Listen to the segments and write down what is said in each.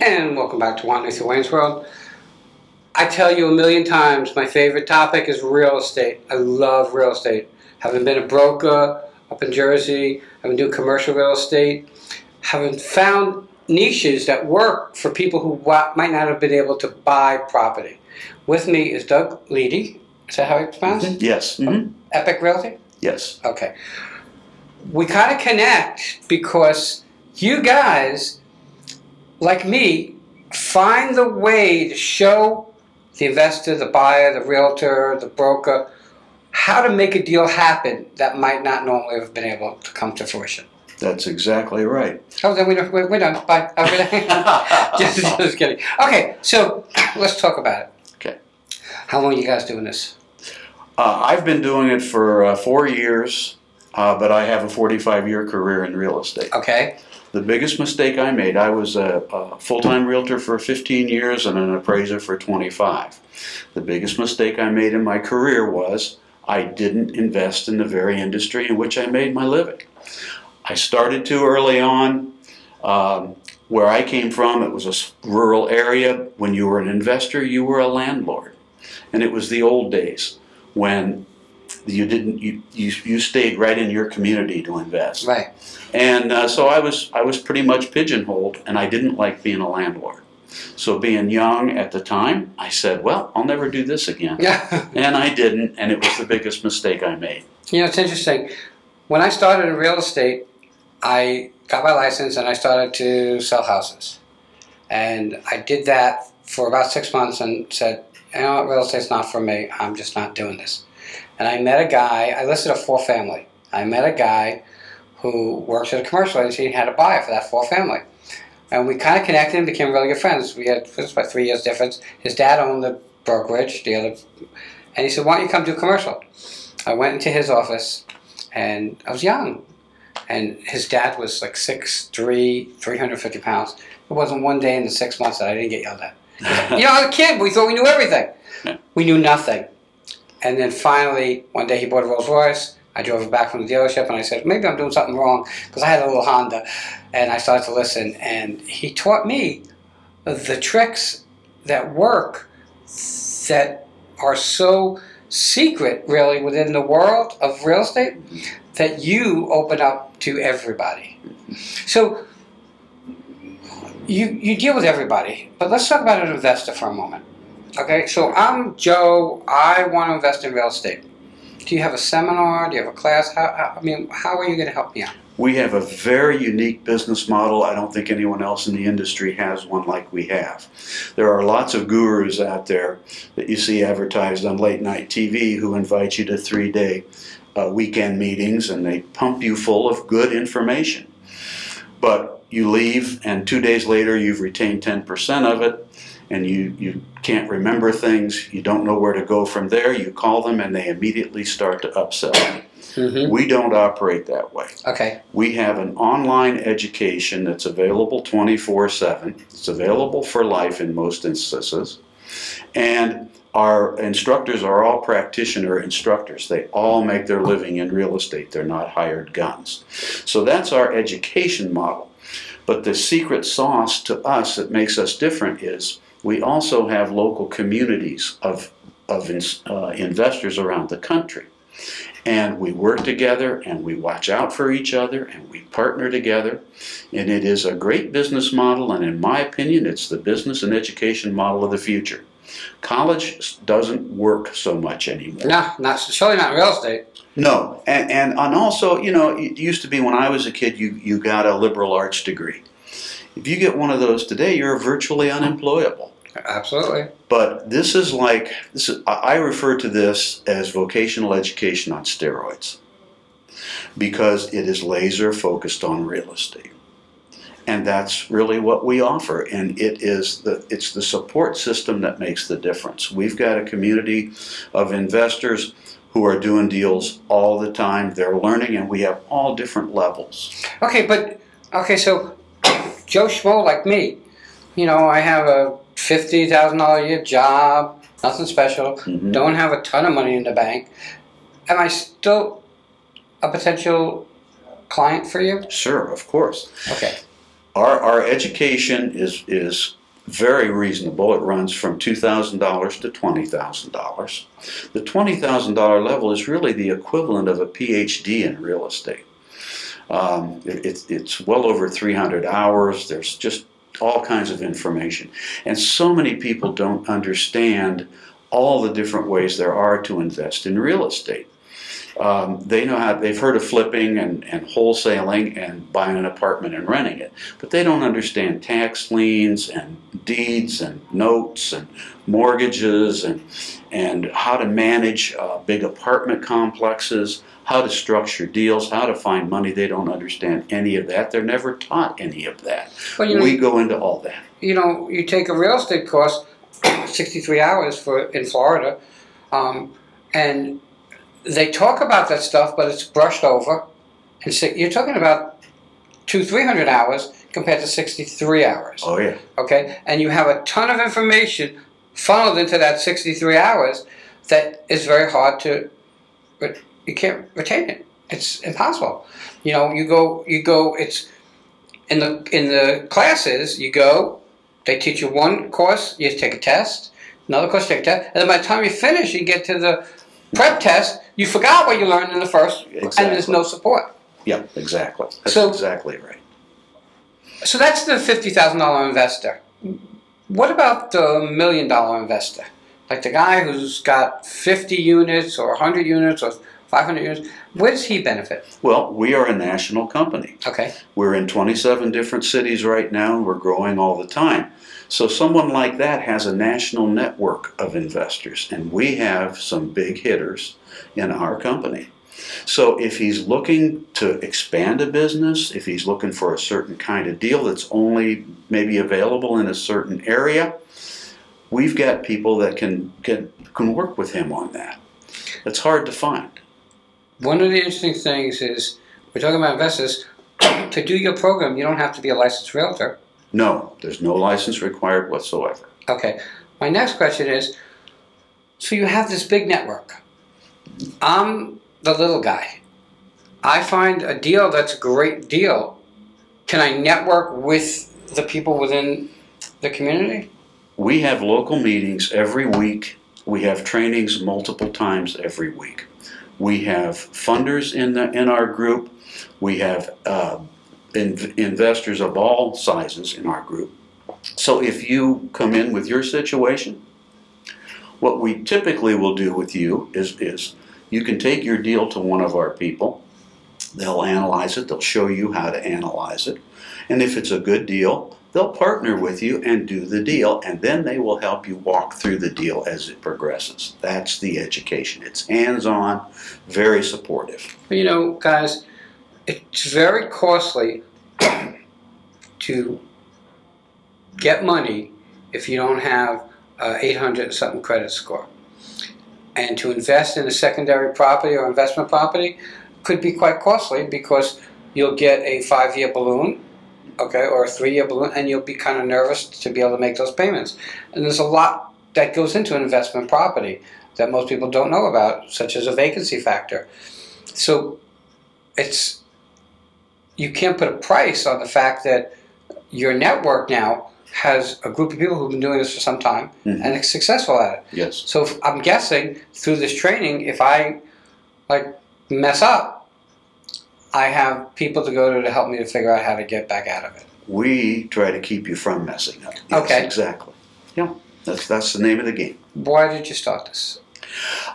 And welcome back to Wanting Through Wayne's World. I tell you a million times, my favorite topic is real estate. I love real estate. Having been a broker up in Jersey, having done commercial real estate, having found niches that work for people who might not have been able to buy property. With me is Doug Leedy. Is that how you pronounce it? Yes. Epic Realty? Yes. Okay. We kind of connect because you guys, like me, find the way to show the investor, the buyer, the realtor, the broker, how to make a deal happen that might not normally have been able to come to fruition. That's exactly right. Oh, then we're done. Bye. Just kidding. Okay, so let's talk about it. Okay. How long are you guys doing this? I've been doing it for 4 years, but I have a 45-year career in real estate. Okay. The biggest mistake I made, I was a full-time realtor for 15 years and an appraiser for 25. The biggest mistake I made in my career was I didn't invest in the very industry in which I made my living. I started too early on. Where I came from, it was a rural area. When you were an investor, you were a landlord. And it was the old days when you stayed right in your community to invest. Right. And so I was pretty much pigeonholed, and I didn't like being a landlord. So being young at the time, I said, well, I'll never do this again. Yeah. And I didn't, and it was the biggest mistake I made. You know, it's interesting. When I started in real estate, I got my license and I started to sell houses. And I did that for about 6 months and said, you know what, real estate's not for me. I'm just not doing this. And I met a guy, I listed a 4-family. I met a guy who works at a commercial agency and had a buyer for that 4-family. And we kind of connected and became really good friends. We had, it was about 3 years difference. His dad owned the brokerage, and he said, why don't you come do commercial? I went into his office, and I was young. And his dad was like 6'3", 350 pounds. It wasn't one day in the 6 months that I didn't get yelled at. You know, I was a kid, we thought we knew everything. We knew nothing. And then finally, one day he bought a Rolls Royce. I drove it back from the dealership and I said, maybe I'm doing something wrong, because I had a little Honda. And I started to listen, and he taught me the tricks that work that are so secret, really, within the world of real estate that you open up to everybody. So you deal with everybody, but let's talk about an investor for a moment. Okay, so I'm Joe. I want to invest in real estate. Do you have a seminar? Do you have a class? How are you going to help me out? We have a very unique business model. I don't think anyone else in the industry has one like we have. There are lots of gurus out there that you see advertised on late night TV who invite you to 3-day weekend meetings, and they pump you full of good information. But you leave, and 2 days later you've retained 10% of it, and you can't remember things, you don't know where to go from there, you call them and they immediately start to upsell you. We don't operate that way. Okay. We have an online education that's available 24/7. It's available for life in most instances. And our instructors are all practitioner instructors. They all make their living in real estate. They're not hired guns. So that's our education model. But the secret sauce to us that makes us different is we also have local communities of investors around the country. And we work together, and we watch out for each other, and we partner together. And it is a great business model, and in my opinion, it's the business and education model of the future. College doesn't work so much anymore. No, surely not real estate. No, and also, you know, it used to be when I was a kid, you got a liberal arts degree. If you get one of those today, you're virtually unemployable. Absolutely. But I refer to this as vocational education on steroids, because it is laser focused on real estate. And that's really what we offer, and it's the support system that makes the difference. We've got a community of investors who are doing deals all the time. They're learning, and we have all different levels. Okay, so Joe Schmo like me, you know, I have a $50,000 a year job, nothing special, don't have a ton of money in the bank. Am I still a potential client for you? Sure, of course. Okay. Our education is very reasonable. It runs from $2,000 to $20,000. The $20,000 level is really the equivalent of a PhD in real estate. It's well over 300 hours. There's just all kinds of information. And so many people don't understand all the different ways there are to invest in real estate. They know how, they've heard of flipping and wholesaling and buying an apartment and renting it, but they don't understand tax liens and deeds and notes and mortgages and how to manage big apartment complexes, how to structure deals, how to find money. They don't understand any of that. They're never taught any of that. Well, we go into all that. You know, you take a real estate course, 63 hours in Florida, and they talk about that stuff, but it's brushed over. And you're talking about 200-300 hours compared to 63 hours. Oh, yeah. Okay? And you have a ton of information funneled into that 63 hours that is very hard to, but you can't retain it. It's impossible. You know, you go, it's, in the classes, you go, they teach you one course, you take a test, another course, take a test, and then by the time you finish, you get to the prep test, you forgot what you learned in the first, exactly. And there's no support. Yeah, exactly. That's exactly right. So that's the $50,000 investor. What about the $1 million investor? Like the guy who's got 50 units or 100 units or 500 units, where does he benefit? Well, we are a national company. Okay. We're in 27 different cities right now, and we're growing all the time. So someone like that has a national network of investors, and we have some big hitters in our company. So if he's looking to expand a business, if he's looking for a certain kind of deal that's only maybe available in a certain area, we've got people that can work with him on that. It's hard to find. One of the interesting things is, we're talking about investors, to do your program, you don't have to be a licensed realtor. No, there's no license required whatsoever. Okay. My next question is, so you have this big network. I'm the little guy. I find a deal that's a great deal. Can I network with the people within the community? We have local meetings every week. We have trainings multiple times every week. We have funders in our group. We have investors of all sizes in our group. So if you come in with your situation, what we typically will do with you is you can take your deal to one of our people. They'll analyze it. They'll show you how to analyze it. And if it's a good deal, they'll partner with you and do the deal, and then they will help you walk through the deal as it progresses. That's the education. It's hands-on, very supportive. You know, guys, it's very costly to get money if you don't have 800 something credit score. And to invest in a secondary property or investment property could be quite costly, because you'll get a 5-year balloon, okay, or a 3-year balloon, and you'll be kind of nervous to be able to make those payments. And there's a lot that goes into an investment property that most people don't know about, such as a vacancy factor. So you can't put a price on the fact that your network now has a group of people who've been doing this for some time, and are successful at it. Yes. So I'm guessing through this training, if I mess up, I have people to go to help me to figure out how to get back out of it. We try to keep you from messing up. Yes, okay. Exactly. Yeah. That's the name of the game. Why did you start this?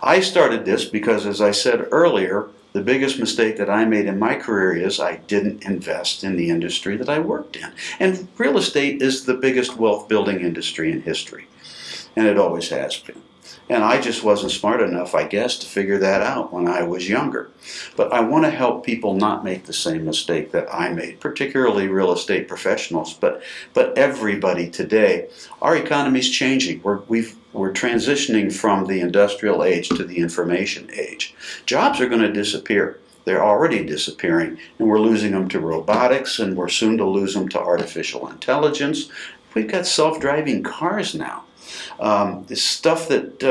I started this because, as I said earlier, the biggest mistake that I made in my career is I didn't invest in the industry that I worked in. And real estate is the biggest wealth building industry in history. And it always has been. And I just wasn't smart enough, I guess, to figure that out when I was younger. But I want to help people not make the same mistake that I made, particularly real estate professionals, but everybody today. Our economy's changing. We're transitioning from the industrial age to the information age. Jobs are going to disappear. They're already disappearing, and we're losing them to robotics, and we're soon to lose them to artificial intelligence. We've got self-driving cars now. This stuff that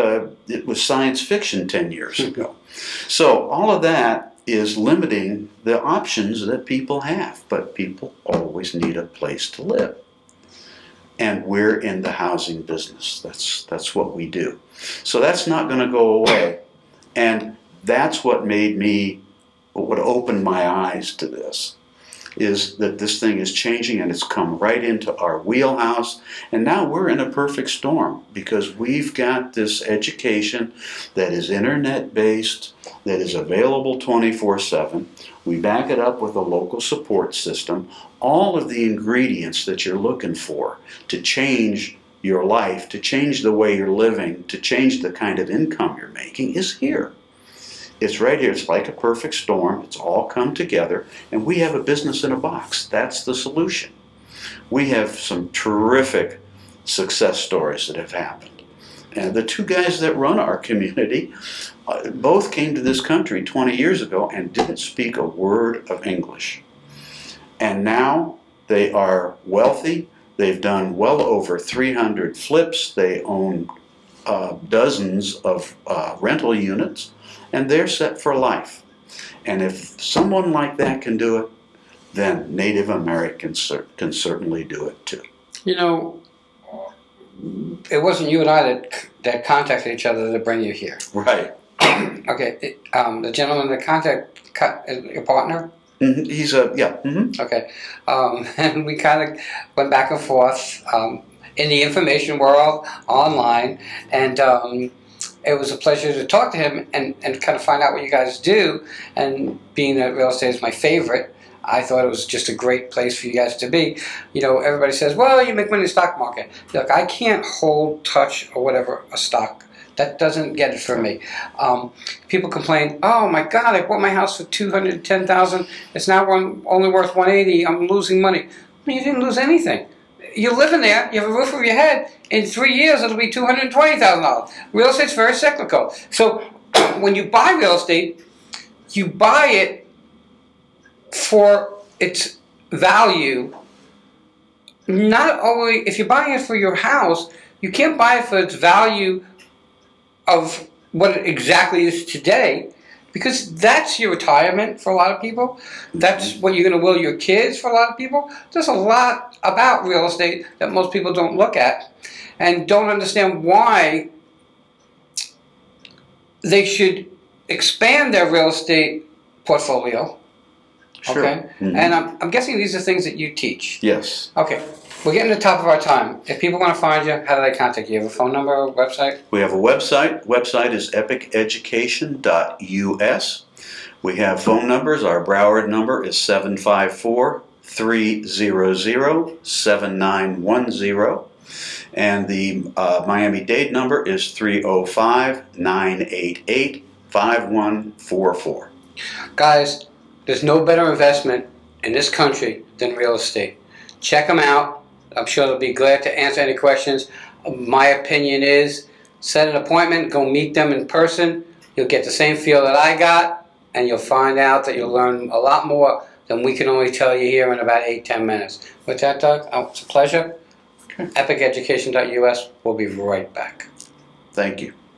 it was science fiction 10 years ago. So all of that is limiting the options that people have. But people always need a place to live. And we're in the housing business. That's what we do. So that's not going to go away. And that's what opened my eyes to this, is that this thing is changing, and it's come right into our wheelhouse. And now we're in a perfect storm, because we've got this education that is internet-based, that is available 24/7. We back it up with a local support system. All of the ingredients that you're looking for to change your life, to change the way you're living, to change the kind of income you're making is here. It's right here. It's like a perfect storm. It's all come together, and we have a business in a box. That's the solution. We have some terrific success stories that have happened. And the two guys that run our community both came to this country 20 years ago and didn't speak a word of English. And now they are wealthy. They've done well over 300 flips. They own dozens of rental units, and they're set for life. And if someone like that can do it, then Native Americans can certainly do it too. You know, it wasn't you and I that contacted each other to bring you here. Right. Okay. The gentleman that contacted your partner? Mm-hmm. He's yeah. Mm-hmm. Okay. And we kind of went back and forth in the information world, online, and it was a pleasure to talk to him and kind of find out what you guys do. And being that real estate is my favorite, I thought it was just a great place for you guys to be. You know, everybody says, well, you make money in the stock market. Look, I can't hold, touch, or whatever a stock. That doesn't get it for me. People complain, oh my God, I bought my house for $210,000. It's now only worth $180. I'm losing money. Well, you didn't lose anything. You're living there. You have a roof over your head. In 3 years, it'll be $220,000. Real estate's very cyclical. So when you buy real estate, you buy it for its value. Not only if you're buying it for your house, you can't buy it for its value of what it exactly is today, because that's your retirement for a lot of people. That's what you're going to will your kids for a lot of people. There's a lot about real estate that most people don't look at and don't understand why they should expand their real estate portfolio. Sure. Okay? Mm-hmm. And I'm guessing these are things that you teach. Yes. Okay. We're getting to the top of our time. If people want to find you, how do they contact you? You have a phone number, a website? We have a website. Website is epiceducation.us. We have phone numbers. Our Broward number is 754-300-7910. And the Miami-Dade number is 305-988-5144. Guys, there's no better investment in this country than real estate. Check them out. I'm sure they'll be glad to answer any questions. My opinion is, set an appointment, go meet them in person. You'll get the same feel that I got, and you'll find out that you'll learn a lot more than we can only tell you here in about 8-10 minutes. With that, Doug, it's a pleasure. EpicEducation.us. We'll be right back. Thank you.